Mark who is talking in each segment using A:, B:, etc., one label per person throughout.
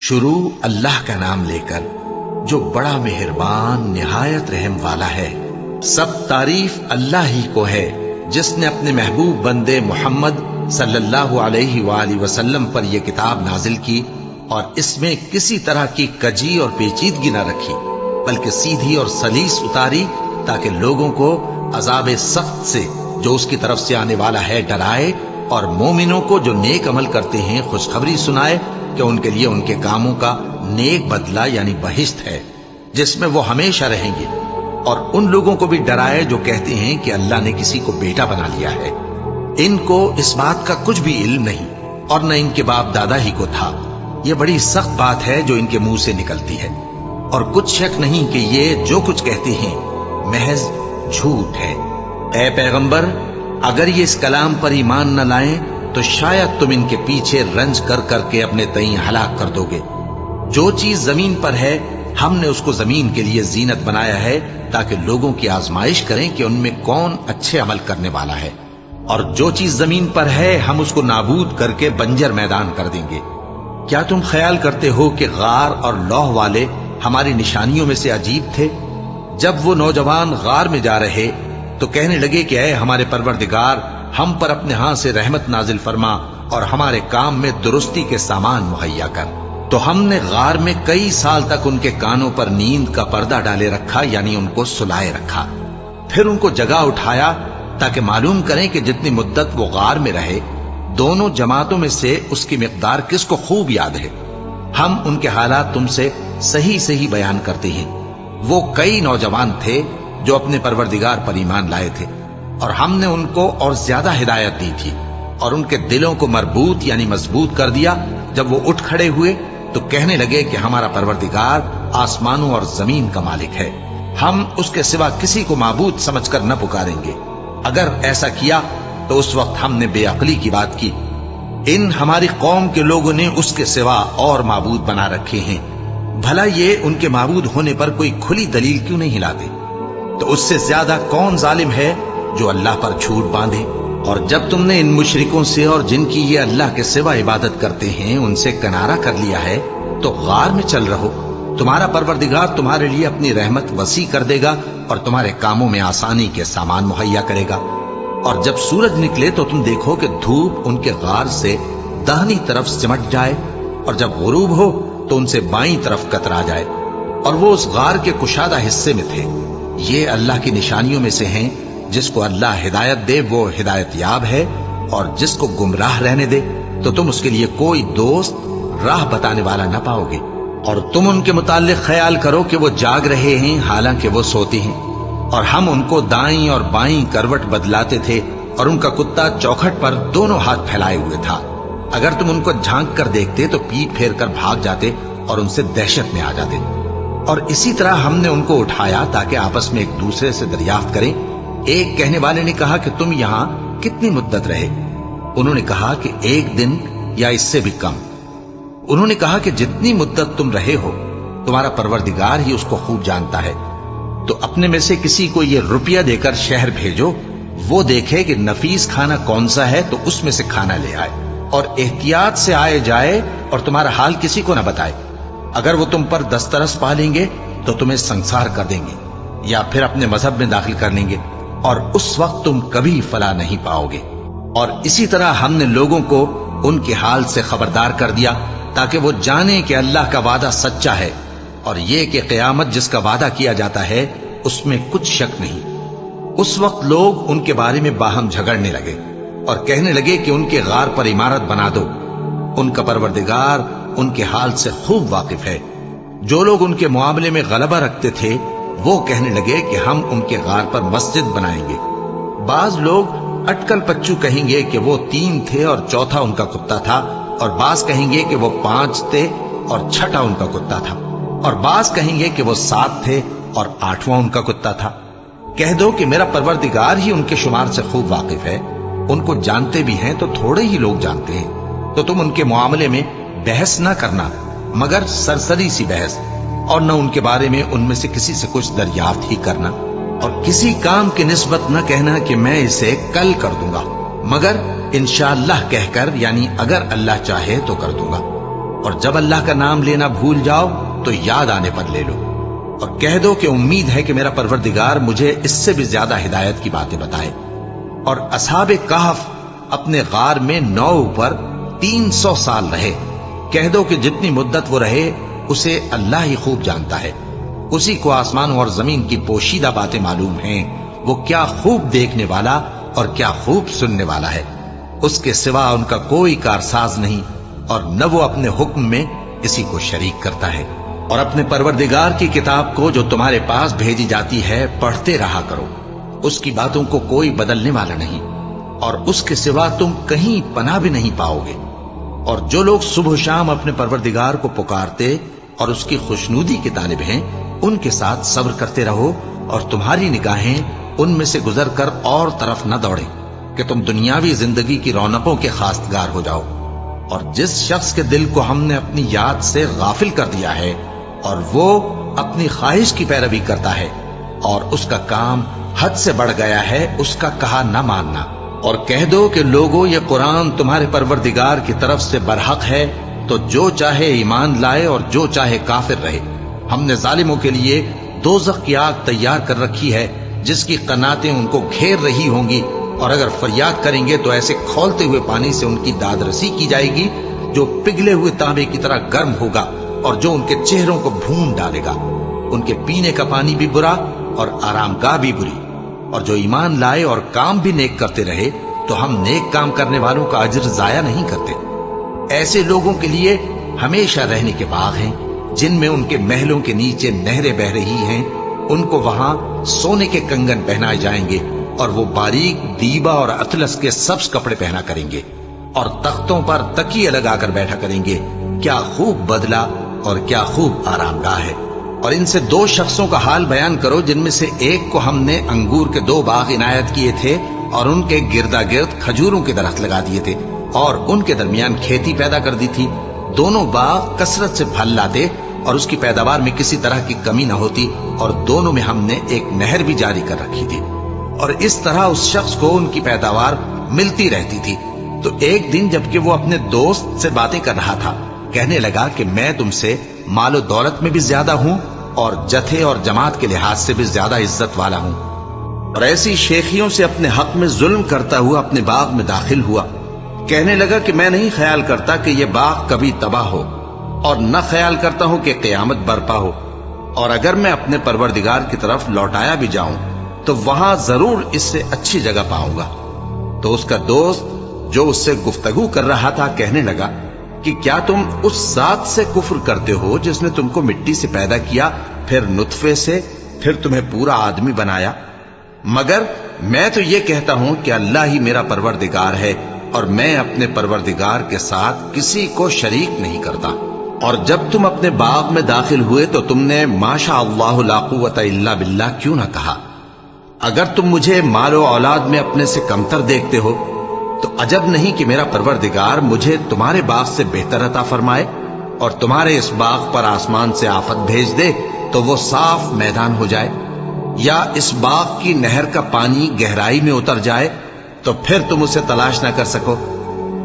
A: شروع اللہ کا نام لے کر جو بڑا مہربان نہایت رحم والا ہے۔ سب تعریف اللہ ہی کو ہے جس نے اپنے محبوب بندے محمد صلی اللہ علیہ وآلہ وسلم پر یہ کتاب نازل کی اور اس میں کسی طرح کی کجی اور پیچیدگی نہ رکھی، بلکہ سیدھی اور سلیس اتاری تاکہ لوگوں کو عذاب سخت سے جو اس کی طرف سے آنے والا ہے ڈرائے، اور مومنوں کو جو نیک عمل کرتے ہیں خوشخبری سنائے کہ ان کے لیے ان کے کاموں کا نیک بدلہ یعنی بہشت ہے جس میں وہ ہمیشہ رہیں گے، اور ان لوگوں کو بھی ڈرائے جو کہتے ہیں کہ اللہ نے کسی کو بیٹا بنا لیا ہے۔ ان کو اس بات کا کچھ بھی علم نہیں اور نہ ان کے باپ دادا ہی کو تھا۔ یہ بڑی سخت بات ہے جو ان کے منہ سے نکلتی ہے، اور کچھ شک نہیں کہ یہ جو کچھ کہتے ہیں محض جھوٹ ہے۔ اے پیغمبر، اگر یہ اس کلام پر ایمان نہ لائیں تو شاید تم ان کے پیچھے رنج کر کر کے اپنے تئیں ہلاک کر دو گے۔ جو چیز زمین پر ہے ہم نے اس کو زمین کے لیے زینت بنایا ہے تاکہ لوگوں کی آزمائش کریں کہ ان میں کون اچھے عمل کرنے والا ہے، اور جو چیز زمین پر ہے ہم اس کو نابود کر کے بنجر میدان کر دیں گے۔ کیا تم خیال کرتے ہو کہ غار اور لوح والے ہماری نشانیوں میں سے عجیب تھے؟ جب وہ نوجوان غار میں جا رہے تو کہنے لگے کہ اے ہمارے پروردگار، ہم پر اپنے ہاں سے رحمت نازل فرما اور ہمارے کام میں درستی کے سامان مہیا کر۔ تو ہم نے غار میں کئی سال تک ان کے کانوں پر نیند کا پردہ ڈالے رکھا، یعنی ان کو سلائے رکھا۔ پھر ان کو جگہ اٹھایا تاکہ معلوم کریں کہ جتنی مدت وہ غار میں رہے دونوں جماعتوں میں سے اس کی مقدار کس کو خوب یاد ہے۔ ہم ان کے حالات تم سے صحیح بیان کرتے ہیں۔ وہ کئی نوجوان تھے جو اپنے پروردگار پر ایمان لائے تھے، اور ہم نے ان کو اور زیادہ ہدایت دی تھی، اور ان کے دلوں کو مربوط یعنی مضبوط کر دیا۔ جب وہ اٹھ کھڑے ہوئے تو کہنے لگے کہ ہمارا پروردگار آسمانوں اور زمین کا مالک ہے، ہم اس کے سوا کسی کو معبود سمجھ کر نہ پکاریں گے۔ اگر ایسا کیا تو اس وقت ہم نے بے عقلی کی بات کی۔ ان ہماری قوم کے لوگوں نے اس کے سوا اور معبود بنا رکھے ہیں، بھلا یہ ان کے معبود ہونے پر کوئی کھلی دلیل کیوں نہیں ہلاتے؟ تو اس سے زیادہ کون ظالم ہے جو اللہ پر جھوٹ باندھے؟ اور جب تم نے ان مشرکوں سے اور جن کی یہ اللہ کے سوا عبادت کرتے ہیں ان سے کنارہ کر لیا ہے تو غار میں چل رہو، تمہارا پروردگار تمہارے لیے اپنی رحمت وسیع کر دے گا اور تمہارے کاموں میں آسانی کے سامان مہیا کرے گا۔ اور جب سورج نکلے تو تم دیکھو کہ دھوپ ان کے غار سے داہنی طرف سمٹ جائے، اور جب غروب ہو تو ان سے بائیں طرف کترا جائے، اور وہ اس غار کے کشادہ حصے میں تھے۔ یہ اللہ کی نشانیوں میں سے ہیں، جس کو اللہ ہدایت دے وہ ہدایت یاب ہے، اور جس کو گمراہ رہنے دے تو تم اس کے لیے کوئی دوست راہ بتانے والا نہ پاؤ گے۔ اور تم ان کے متعلق خیال کرو کہ وہ جاگ رہے ہیں حالانکہ وہ سوتے ہیں، اور ہم ان کو دائیں اور بائیں کروٹ بدلاتے تھے، اور ان کا کتا چوکھٹ پر دونوں ہاتھ پھیلائے ہوئے تھا۔ اگر تم ان کو جھانک کر دیکھتے تو پیٹ پھیر کر بھاگ جاتے اور ان سے دہشت میں آ جاتے۔ اور اسی طرح ہم نے ان کو اٹھایا تاکہ آپس میں ایک دوسرے سے دریافت کریں۔ ایک کہنے والے نے کہا کہ تم یہاں کتنی مدت رہے؟ انہوں نے کہا کہ 1 دن یا اس سے بھی کم۔ انہوں نے کہا کہ جتنی مدت تم رہے ہو تمہارا پروردگار ہی اس کو خوب جانتا ہے، تو اپنے میں سے کسی کو یہ روپیہ دے کر شہر بھیجو، وہ دیکھے کہ نفیس کھانا کون سا ہے تو اس میں سے کھانا لے آئے، اور احتیاط سے آئے جائے اور تمہارا حال کسی کو نہ بتائے۔ اگر وہ تم پر دسترس پا لیں گے تو تمہیں سنسار کر دیں گے یا پھر اپنے مذہب میں داخل کر لیں گے، اور اس وقت تم کبھی فلاح نہیں پاؤ گے۔ اور اسی طرح ہم نے لوگوں کو ان کے حال سے خبردار کر دیا تاکہ وہ جانیں کہ اللہ کا وعدہ سچا ہے، اور یہ کہ قیامت جس کا وعدہ کیا جاتا ہے اس میں کچھ شک نہیں۔ اس وقت لوگ ان کے بارے میں باہم جھگڑنے لگے اور کہنے لگے کہ ان کے غار پر عمارت بنا دو۔ ان کا پروردگار ان کے حال سے خوب واقف ہے۔ جو لوگ ان کے معاملے میں غلبہ رکھتے تھے وہ کہنے لگے کہ ہم ان کے غار پر مسجد بنائیں گے۔ بعض لوگ اٹکل پچو کہیں گے کہ وہ 3 تھے اور چوتھا ان کا کتا تھا، اور بعض کہیں گے کہ وہ 5 تھے اور چھٹا ان کا کتا تھا، اور بعض کہیں گے کہ وہ 7 تھے اور 8واں ان کا کتا تھا۔ کہہ دو کہ میرا پروردگار ہی ان کے شمار سے خوب واقف ہے، ان کو جانتے بھی ہیں تو تھوڑے ہی لوگ جانتے ہیں۔ تو تم ان کے معاملے میں بحث نہ کرنا مگر سرسری سی بحث، اور نہ ان کے بارے میں ان میں سے کسی سے کچھ دریافت ہی کرنا، اور کسی کام کی نسبت نہ کہنا کہ میں اسے کل کر دوں گا، مگر انشاءاللہ کہہ کر یعنی اگر اللہ چاہے تو کر دوں گا۔ اور جب اللہ کا نام لینا بھول جاؤ تو یاد آنے پر لے لو، اور کہہ دو کہ امید ہے کہ میرا پروردگار مجھے اس سے بھی زیادہ ہدایت کی باتیں بتائے۔ اور اصحاب کہف اپنے غار میں 9 پر 300 سال رہے۔ کہہ دو کہ جتنی مدت وہ رہے اسے اللہ ہی خوب جانتا ہے، اسی کو آسمانوں اور زمین کی پوشیدہ باتیں معلوم ہیں، وہ کیا خوب دیکھنے والا اور کیا خوب سننے والا ہے۔ اس کے سوا ان کا کوئی کارساز نہیں، اور نہ وہ اپنے حکم میں کسی کو شریک کرتا ہے۔ اور اپنے پروردگار کی کتاب کو جو تمہارے پاس بھیجی جاتی ہے پڑھتے رہا کرو، اس کی باتوں کو کوئی بدلنے والا نہیں، اور اس کے سوا تم کہیں پناہ بھی نہیں پاؤ گے۔ اور جو لوگ صبح و شام اپنے پروردگار کو پکارتے اور اس کی خوشنودی کے طالب ہیں، ان کے ساتھ صبر کرتے رہو، اور تمہاری نگاہیں ان میں سے گزر کر اور طرف نہ دوڑیں کہ تم دنیاوی زندگی کی رونقوں کے خواستگار ہو جاؤ۔ اور جس شخص کے دل کو ہم نے اپنی یاد سے غافل کر دیا ہے اور وہ اپنی خواہش کی پیروی کرتا ہے اور اس کا کام حد سے بڑھ گیا ہے، اس کا کہا نہ ماننا۔ اور کہہ دو کہ لوگوں، یہ قرآن تمہارے پروردگار کی طرف سے برحق ہے، تو جو چاہے ایمان لائے اور جو چاہے کافر رہے۔ ہم نے ظالموں کے لیے دوزخ کی آگ تیار کر رکھی ہے جس کی قناتیں ان کو گھیر رہی ہوں گی، اور اگر فریاد کریں گے تو ایسے کھولتے ہوئے پانی سے ان کی داد رسی کی جائے گی جو پگھلے ہوئے تانبے کی طرح گرم ہوگا، اور جو ان کے چہروں کو بھون ڈالے گا۔ ان کے پینے کا پانی بھی برا اور آرام گاہ بھی بری۔ اور جو ایمان لائے اور کام بھی نیک کرتے رہے تو ہم نیک کام کرنے والوں کا اجر ضائع نہیں کرتے۔ ایسے لوگوں کے لیے ہمیشہ رہنے کے باغ ہیں جن میں ان کے محلوں کے نیچے نہریں بہ رہی ہیں، ان کو وہاں سونے کے کنگن پہنائے جائیں گے، اور وہ باریک دیبا اور اطلس کے سبز کپڑے پہنا کریں گے، اور تختوں پر تکیے لگا کر بیٹھا کریں گے۔ کیا خوب بدلہ اور کیا خوب آرام گاہ ہے۔ اور ان سے 2 شخصوں کا حال بیان کرو جن میں سے ایک کو ہم نے انگور کے 2 باغ عنایت کیے تھے اور ان کے گردا گرد کھجوروں کے درخت لگا دیے تھے اور ان کے درمیان کھیتی پیدا کر دی تھی۔ دونوں باغ کثرت سے پھل لاتے اور اس کی پیداوار میں کسی طرح کی کمی نہ ہوتی، اور دونوں میں ہم نے ایک نہر بھی جاری کر رکھی تھی، اور اس طرح اس شخص کو ان کی پیداوار ملتی رہتی تھی۔ تو ایک دن جبکہ وہ اپنے دوست سے باتیں کر رہا تھا، کہنے لگا کہ میں تم سے مال و دولت میں بھی زیادہ ہوں اور جتھے اور جماعت کے لحاظ سے بھی زیادہ عزت والا ہوں، اور ایسی شیخیوں سے اپنے حق میں ظلم کرتا ہوا اپنے باغ میں داخل ہوا۔ کہنے لگا کہ میں نہیں خیال کرتا کہ یہ باغ کبھی تباہ ہو، اور نہ خیال کرتا ہوں کہ قیامت برپا ہو، اور اگر میں اپنے پروردگار کی طرف لوٹایا بھی جاؤں تو وہاں ضرور اس سے اچھی جگہ پاؤں گا۔ تو اس کا دوست جو اس سے گفتگو کر رہا تھا کہنے لگا کہ کیا تم اس ذات سے کفر کرتے ہو جس نے تم کو مٹی سے پیدا کیا، پھر نطفے سے، پھر تمہیں پورا آدمی بنایا؟ مگر میں تو یہ کہتا ہوں کہ اللہ ہی میرا پروردگار ہے، اور میں اپنے پروردگار کے ساتھ کسی کو شریک نہیں کرتا۔ اور جب تم اپنے باغ میں داخل ہوئے تو تم نے ماشاء اللہ لا قوت الا باللہ کیوں نہ کہا؟ اگر تم مجھے مال و اولاد میں اپنے سے کمتر دیکھتے ہو تو عجب نہیں کہ میرا پروردگار مجھے تمہارے باغ سے بہتر عطا فرمائے، اور تمہارے اس باغ پر آسمان سے آفت بھیج دے تو وہ صاف میدان ہو جائے، یا اس باغ کی نہر کا پانی گہرائی میں اتر جائے تو پھر تم اسے تلاش نہ کر سکو،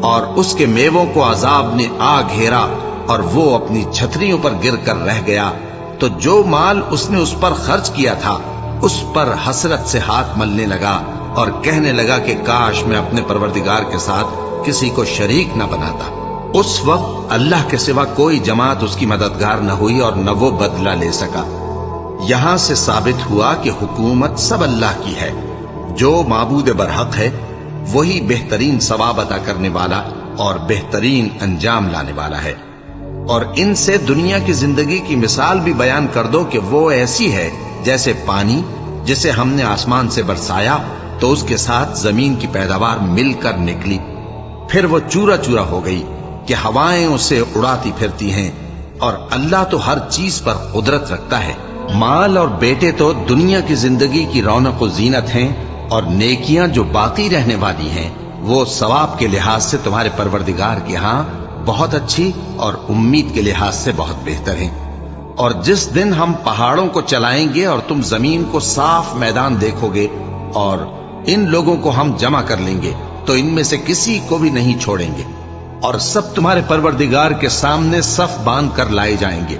A: اور اس کے میووں کو عذاب نے آ گھیرا اور وہ اپنی چھتریوں پر گر کر رہ گیا، تو جو مال اس نے اس پر خرچ کیا تھا اس پر حسرت سے ہاتھ ملنے لگا اور کہنے لگا کہ کاش میں اپنے پروردگار کے ساتھ کسی کو شریک نہ بناتا۔ اس وقت اللہ کے سوا کوئی جماعت اس کی مددگار نہ ہوئی اور نہ وہ بدلہ لے سکا۔ یہاں سے ثابت ہوا کہ حکومت سب اللہ کی ہے، جو معبود برحق ہے وہی بہترین ثواب عطا کرنے والا اور بہترین انجام لانے والا ہے۔ اور ان سے دنیا کی زندگی کی مثال بھی بیان کر دو کہ وہ ایسی ہے جیسے پانی جسے ہم نے آسمان سے برسایا تو اس کے ساتھ زمین کی پیداوار مل کر نکلی، پھر وہ چورا چورا ہو گئی کہ ہوائیں اسے اڑاتی پھرتی ہیں، اور اللہ تو ہر چیز پر قدرت رکھتا ہے۔ مال اور بیٹے تو دنیا کی زندگی کی رونق و زینت ہیں، اور نیکیاں جو باقی رہنے والی ہیں وہ ثواب کے لحاظ سے تمہارے پروردگار کے ہاں بہت اچھی اور امید کے لحاظ سے بہت بہتر ہیں۔ اور جس دن ہم پہاڑوں کو چلائیں گے اور تم زمین کو صاف میدان دیکھو گے اور ان لوگوں کو ہم جمع کر لیں گے تو ان میں سے کسی کو بھی نہیں چھوڑیں گے، اور سب تمہارے پروردگار کے سامنے صف باندھ کر لائے جائیں گے،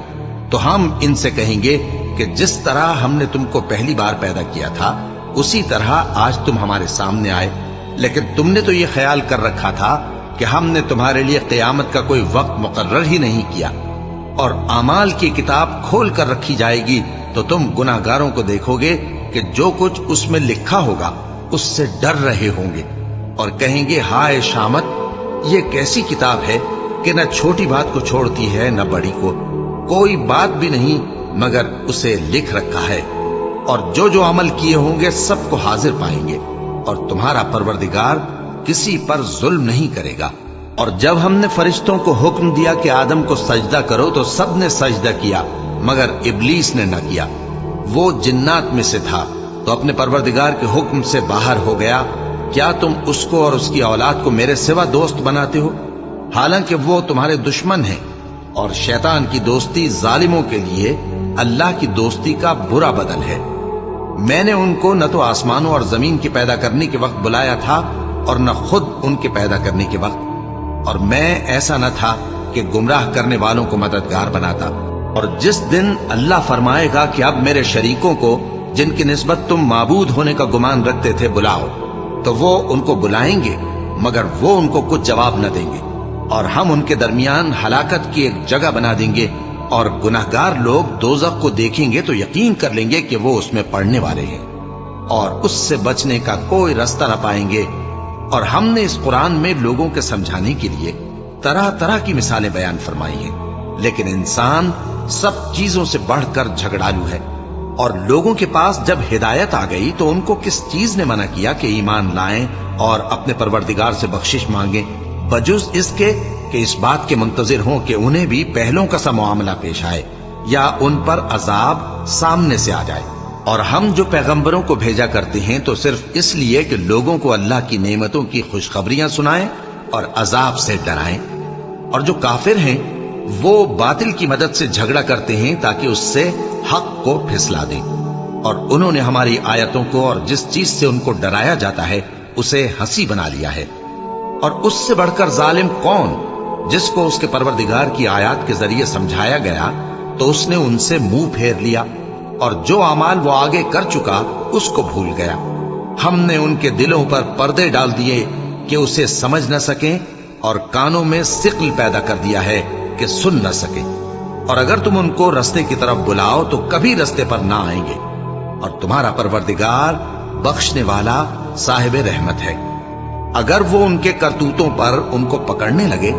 A: تو ہم ان سے کہیں گے کہ جس طرح ہم نے تم کو پہلی بار پیدا کیا تھا اسی طرح آج تم ہمارے سامنے آئے، لیکن تم نے تو یہ خیال کر رکھا تھا کہ ہم نے تمہارے لیے قیامت کا کوئی وقت مقرر ہی نہیں کیا، اور اعمال کی کتاب کھول کر رکھی جائے گی تو تم گناہگاروں کو دیکھو گے کہ جو کچھ اس میں لکھا ہوگا اس سے ڈر رہے ہوں گے، اور کہیں گے ہائے شامت، یہ کیسی کتاب ہے کہ نہ چھوٹی بات کو چھوڑتی ہے نہ بڑی کو، کوئی بات بھی نہیں مگر اسے لکھ رکھا ہے، اور جو جو عمل کیے ہوں گے سب کو حاضر پائیں گے، اور تمہارا پروردگار کسی پر ظلم نہیں کرے گا۔ اور جب ہم نے فرشتوں کو حکم دیا کہ آدم کو سجدہ کرو تو سب نے سجدہ کیا مگر ابلیس نے نہ کیا، وہ جنات میں سے تھا تو اپنے پروردگار کے حکم سے باہر ہو گیا۔ کیا تم اس کو اور اس کی اولاد کو میرے سوا دوست بناتے ہو، حالانکہ وہ تمہارے دشمن ہیں، اور شیطان کی دوستی ظالموں کے لیے اللہ کی دوستی کا برا بدل ہے۔ میں نے ان کو نہ تو آسمانوں اور زمین کے پیدا کرنے کے وقت بلایا تھا اور نہ خود ان کے پیدا کرنے کے وقت، اور میں ایسا نہ تھا کہ گمراہ کرنے والوں کو مددگار بناتا۔ اور جس دن اللہ فرمائے گا کہ اب میرے شریکوں کو جن کی نسبت تم معبود ہونے کا گمان رکھتے تھے بلاؤ، تو وہ ان کو بلائیں گے مگر وہ ان کو کچھ جواب نہ دیں گے، اور ہم ان کے درمیان ہلاکت کی ایک جگہ بنا دیں گے، اور گناہگار لوگ دوزخ کو دیکھیں گے تو یقین کر لیں گے کہ وہ اس میں پڑنے والے ہیں، اور اس سے بچنے کا کوئی راستہ نہ پائیں گے۔ اور ہم نے اس قرآن میں لوگوں کے سمجھانے کے لیے طرح طرح کی مثالیں بیان فرمائی ہیں، لیکن انسان سب چیزوں سے بڑھ کر جھگڑالو ہے، اور لوگوں کے پاس جب ہدایت آ گئی تو ان کو کس چیز نے منع کیا کہ ایمان لائیں اور اپنے پروردگار سے بخشش مانگیں، بجز اس کے کہ اس بات کے منتظر ہوں کہ انہیں بھی پہلوں کا سا معاملہ پیش آئے یا ان پر عذاب سامنے سے آ جائے۔ اور ہم جو پیغمبروں کو بھیجا کرتے ہیں تو صرف اس لیے کہ لوگوں کو اللہ کی نعمتوں کی خوشخبریاں سنائیں اور عذاب سے ڈرائیں، اور جو کافر ہیں وہ باطل کی مدد سے جھگڑا کرتے ہیں تاکہ اس سے حق کو پھسلا دیں، اور انہوں نے ہماری آیتوں کو اور جس چیز سے ان کو ڈرایا جاتا ہے اسے ہنسی بنا لیا ہے۔ اور اس سے بڑھ کر ظالم کون، جس کو اس کے پروردگار کی آیات کے ذریعے سمجھایا گیا تو اس نے ان سے منہ پھیر لیا، اور جو اعمال وہ آگے کر چکا اس کو بھول گیا۔ ہم نے ان کے دلوں پر پردے ڈال دیے کہ اسے سمجھ نہ سکیں، اور کانوں میں ثقل پیدا کر دیا ہے کہ سن نہ سکیں، اور اگر تم ان کو رستے کی طرف بلاؤ تو کبھی رستے پر نہ آئیں گے، اور تمہارا پروردگار بخشنے والا صاحب رحمت ہے۔ اگر وہ ان کے کرتوتوں پر ان کو پکڑنے لگے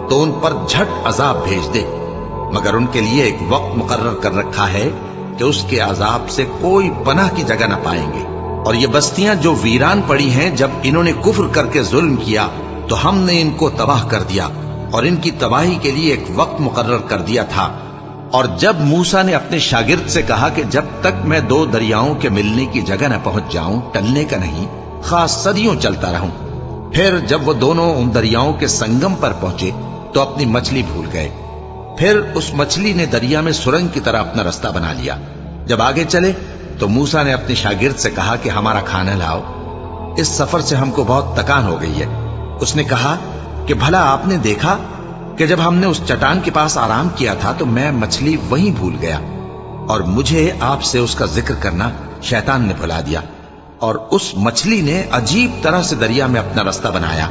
A: تو ان پر جھٹ عذاب بھیج دے، مگر ان کے لیے ایک وقت مقرر کر رکھا ہے کہ اس کے عذاب سے کوئی پناہ کی جگہ نہ پائیں گے۔ اور یہ بستیاں جو ویران پڑی ہیں، جب انہوں نے کفر کر کے ظلم کیا تو ہم نے ان کو تباہ کر دیا، اور ان کی تباہی کے لیے ایک وقت مقرر کر دیا تھا۔ اور جب موسیٰ نے اپنے شاگرد سے کہا کہ جب تک میں دو دریاؤں کے ملنے کی جگہ نہ پہنچ جاؤں ٹلنے کا نہیں، خاص صدیوں چلتا رہوں، پھر جب وہ دونوں ان دریاؤں کے سنگم پر پہنچے تو اپنی مچھلی بھول گئے، پھر اس مچھلی نے دریا میں سرنگ کی طرح اپنا راستہ بنا لیا۔ جب آگے چلے تو موسیٰ نے اپنے شاگرد سے کہا کہ ہمارا کھانا لاؤ، اس سفر سے ہم کو بہت تکان ہو گئی ہے۔ اس نے کہا کہ بھلا آپ نے دیکھا کہ جب ہم نے اس چٹان کے پاس آرام کیا تھا تو میں مچھلی وہیں بھول گیا، اور مجھے آپ سے اس کا ذکر کرنا شیطان نے بھلا دیا، اور اس مچھلی نے عجیب طرح سے دریا میں اپنا راستہ بنایا۔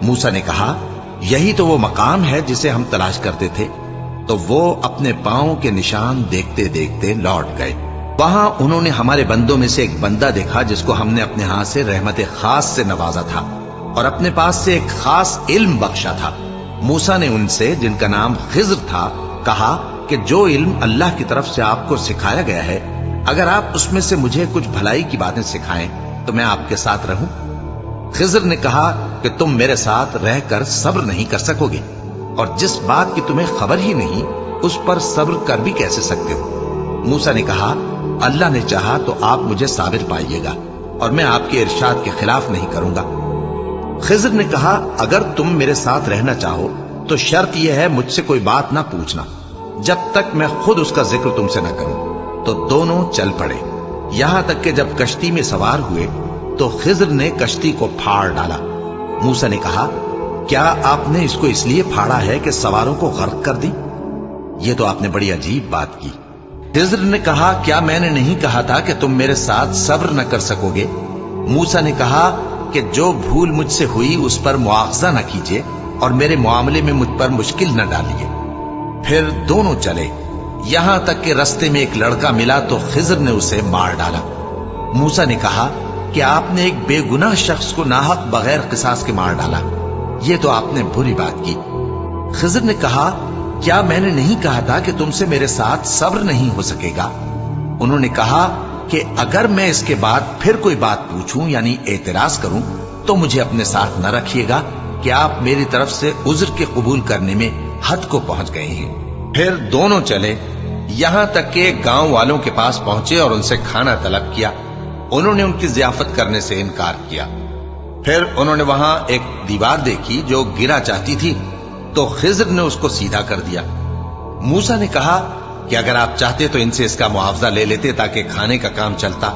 A: موسیٰ نے کہا یہی تو وہ مقام ہے جسے ہم تلاش کرتے تھے، تو وہ اپنے پاؤں کے نشان دیکھتے دیکھتے لوٹ گئے۔ وہاں انہوں نے ہمارے بندوں میں سے ایک بندہ دیکھا جس کو ہم نے اپنے ہاتھ سے رحمت خاص سے نوازا تھا اور اپنے پاس سے ایک خاص علم بخشا تھا۔ موسیٰ نے ان سے جن کا نام خضر تھا کہا کہ جو علم اللہ کی طرف سے آپ کو سکھایا گیا ہے، اگر آپ اس میں سے مجھے کچھ بھلائی کی باتیں سکھائیں تو میں آپ کے ساتھ رہوں۔ خضر نے کہا کہ تم میرے ساتھ رہ کر صبر نہیں کر سکو گے، اور جس بات کی تمہیں خبر ہی نہیں اس پر صبر کر بھی کیسے سکتے ہو؟ موسیٰ نے کہا اللہ نے چاہا تو آپ مجھے صابر پائیے گا، اور میں آپ کے ارشاد کے خلاف نہیں کروں گا۔ خضر نے کہا اگر تم میرے ساتھ رہنا چاہو تو شرط یہ ہے مجھ سے کوئی بات نہ پوچھنا جب تک میں خود اس کا ذکر تم سے نہ کروں۔ تو دونوں چل پڑے، یہاں تک کہ جب کشتی میں سوار ہوئے تو خضر نے کشتی کو پھاڑ ڈالا۔ موسیٰ نے کہا کیا آپ نے اس کو اس لیے پھاڑا ہے کہ سواروں کو غرق کر دیں؟ یہ تو آپ نے بڑی عجیب بات کی۔ خضر نے کہا کیا میں نے نہیں کہا تھا کہ تم میرے ساتھ صبر نہ کر سکو گے؟ موسیٰ نے کہا کہ جو بھول مجھ سے ہوئی اس پر مواخذہ نہ کیجیے اور میرے معاملے میں مجھ پر مشکل نہ ڈالیے۔ پھر دونوں چلے، یہاں تک کہ رستے میں ایک لڑکا ملا تو خضر نے اسے مار ڈالا۔ موسیٰ نے کہا کہ آپ نے ایک بے گناہ شخص کو ناحق بغیر قصاص کے مار ڈالا، یہ تو آپ نے بری بات کی۔ خضر نے کہا کیا میں نے نہیں کہا تھا کہ تم سے میرے ساتھ صبر نہیں ہو سکے گا؟ انہوں نے کہا کہ اگر میں اس کے بعد پھر کوئی بات پوچھوں یعنی اعتراض کروں تو مجھے اپنے ساتھ نہ رکھیے گا کہ آپ میری طرف سے عذر کے قبول کرنے میں حد کو پہنچ گئے ہیں۔ پھر دونوں چلے، یہاں تک کہ گاؤں والوں کے پاس پہنچے اور ان سے کھانا طلب کیا۔ انہوں نے ان کی ضیافت کرنے سے انکار کیا۔ پھر انہوں نے وہاں ایک دیوار دیکھی جو گرا چاہتی تھی تو خضر نے اس کو سیدھا کر دیا۔ موسیٰ نے کہا کہ اگر آپ چاہتے تو ان سے اس کا معاوضہ لے لیتے تاکہ کھانے کا کام چلتا۔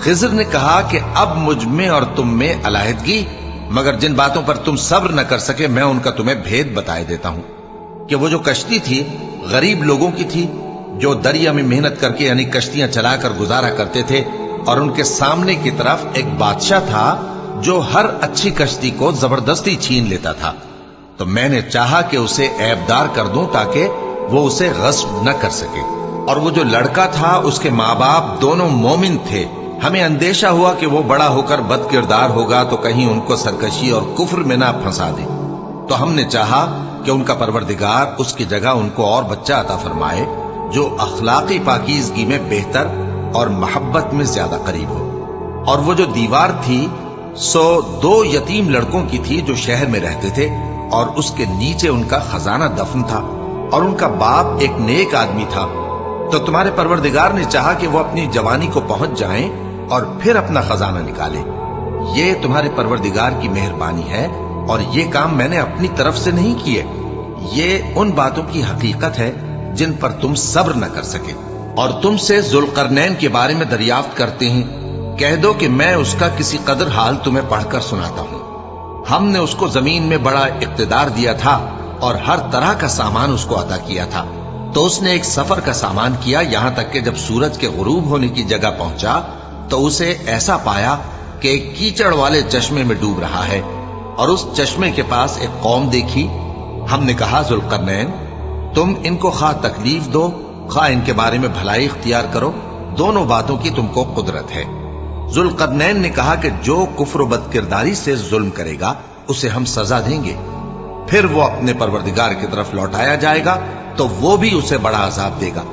A: خضر نے کہا کہ اب مجھ میں اور تم میں علیحدگی، مگر جن باتوں پر تم صبر نہ کر سکے میں ان کا تمہیں بھید بتائے دیتا ہوں کہ وہ جو کشتی تھی غریب لوگوں کی تھی جو دریا میں محنت کر کے یعنی کشتیاں چلا کر گزارا کرتے تھے، اور ان کے سامنے کی طرف ایک بادشاہ تھا جو ہر اچھی کشتی کو زبردستی چھین لیتا تھا، تو میں نے چاہا کہ اسے عیبدار کر دوں تاکہ وہ اسے غصب نہ کر سکے۔ اور وہ جو لڑکا تھا اس کے ماں باپ دونوں مومن تھے، ہمیں اندیشہ ہوا کہ وہ بڑا ہو کر بد کردار ہوگا تو کہیں ان کو سرکشی اور کفر میں نہ پھنسا دے، تو ہم نے چاہا کہ ان کا پروردگار اس کی جگہ ان کو اور بچہ عطا فرمائے جو اخلاقی پاکیزگی میں بہتر اور محبت میں زیادہ قریب ہو۔ اور وہ جو دیوار تھی سو 2 یتیم لڑکوں کی تھی جو شہر میں رہتے تھے، اور اس کے نیچے ان کا خزانہ دفن تھا، اور ان کا باپ ایک نیک آدمی تھا۔ تو تمہارے پروردگار نے چاہا کہ وہ اپنی جوانی کو پہنچ جائیں اور پھر اپنا خزانہ نکالے۔ یہ تمہارے پروردگار کی مہربانی ہے، اور یہ کام میں نے اپنی طرف سے نہیں کیے، یہ ان باتوں کی حقیقت ہے جن پر تم صبر نہ کر سکے۔ اور تم سے ذوالقرنین کے بارے میں دریافت کرتے ہیں، کہہ دو کہ میں اس کا کسی قدر حال تمہیں پڑھ کر سناتا ہوں۔ ہم نے اس کو زمین میں بڑا اقتدار دیا تھا اور ہر طرح کا سامان اس کو عطا کیا تھا، تو اس نے ایک سفر کا سامان کیا، یہاں تک کہ جب سورج کے غروب ہونے کی جگہ پہنچا تو اسے ایسا پایا کہ ایک کیچڑ والے چشمے میں ڈوب رہا ہے، اور اس چشمے کے پاس ایک قوم دیکھی۔ ہم نے کہا ذوالقرنین تم ان کو خواہ تکلیف دو خواہ ان کے بارے میں بھلائی اختیار کرو، دونوں باتوں کی تم کو قدرت ہے۔ ذوالقرنین نے کہا کہ جو کفر و بد کرداری سے ظلم کرے گا اسے ہم سزا دیں گے، پھر وہ اپنے پروردگار کی طرف لوٹایا جائے گا تو وہ بھی اسے بڑا عذاب دے گا،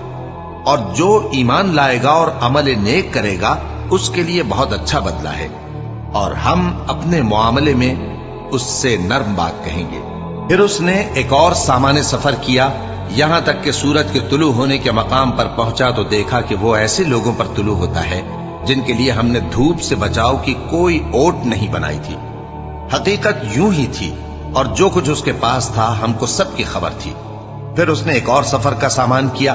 A: اور جو ایمان لائے گا اور عمل نیک کرے گا اس کے لیے بہت اچھا بدلہ ہے، اور ہم اپنے معاملے میں اس سے نرم بات کہیں گے۔ پھر اس نے ایک اور سامان سفر کیا، یہاں تک کہ سورج کے طلوع ہونے کے مقام پر پہنچا تو دیکھا کہ وہ ایسے لوگوں پر طلوع ہوتا ہے جن کے لیے ہم نے دھوپ سے بچاؤ کی کوئی اوٹ نہیں بنائی تھی۔ حقیقت یوں ہی تھی، اور جو کچھ اس کے پاس تھا ہم کو سب کی خبر تھی۔ پھر اس نے ایک اور سفر کا سامان کیا،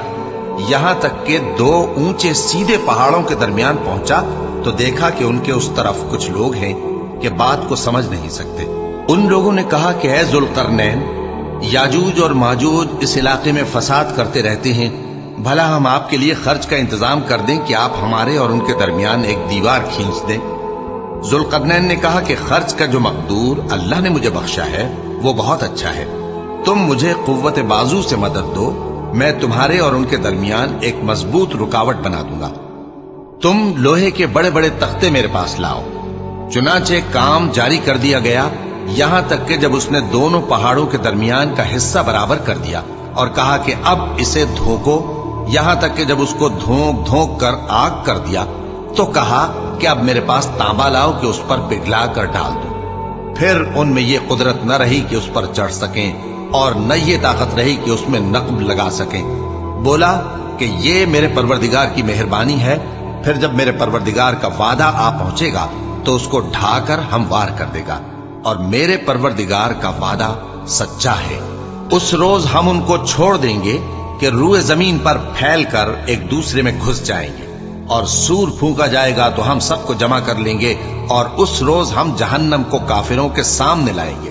A: یہاں تک کہ 2 اونچے سیدھے پہاڑوں کے درمیان پہنچا تو دیکھا کہ ان کے اس طرف کچھ لوگ ہیں کہ بات کو سمجھ نہیں سکتے۔ ان لوگوں نے کہا کہ اے ذوالقرنین، یاجوج اور ماجوج اس علاقے میں فساد کرتے رہتے ہیں، بھلا ہم آپ کے لیے خرچ کا انتظام کر دیں کہ آپ ہمارے اور ان کے درمیان ایک دیوار کھینچ دیں۔ ذوالقرنین نے کہا کہ خرچ کا جو مقدور اللہ نے مجھے بخشا ہے وہ بہت اچھا ہے، تم مجھے قوت بازو سے مدد دو، میں تمہارے اور ان کے درمیان ایک مضبوط رکاوٹ بنا دوں گا۔ تم لوہے کے بڑے بڑے تختے میرے پاس لاؤ۔ چنانچہ کام جاری کر دیا گیا، یہاں تک کہ جب اس نے دونوں پہاڑوں کے درمیان کا حصہ برابر کر دیا اور کہا کہ اب اسے دھوکو، یہاں تک کہ جب اس کو دھونک دھونک کر آگ کر دیا تو کہا کہ اب میرے پاس تانبا لاؤ کہ اس پر پگھلا کر ڈال دو۔ پھر ان میں یہ قدرت نہ رہی کہ اس پر چڑھ سکیں، اور نہ یہ طاقت رہی کہ اس میں نقب لگا سکیں۔ بولا کہ یہ میرے پروردگار کی مہربانی ہے، پھر جب میرے پروردگار کا وعدہ آ پہنچے گا تو اس کو ڈھا کر ہموار کر دے گا، اور میرے پروردگار کا وعدہ سچا ہے۔ اس روز ہم ان کو چھوڑ دیں گے کہ روئے زمین پر پھیل کر ایک دوسرے میں گھس جائیں گے، اور سور پھونکا جائے گا تو ہم سب کو جمع کر لیں گے، اور اس روز ہم جہنم کو کافروں کے سامنے لائیں گے۔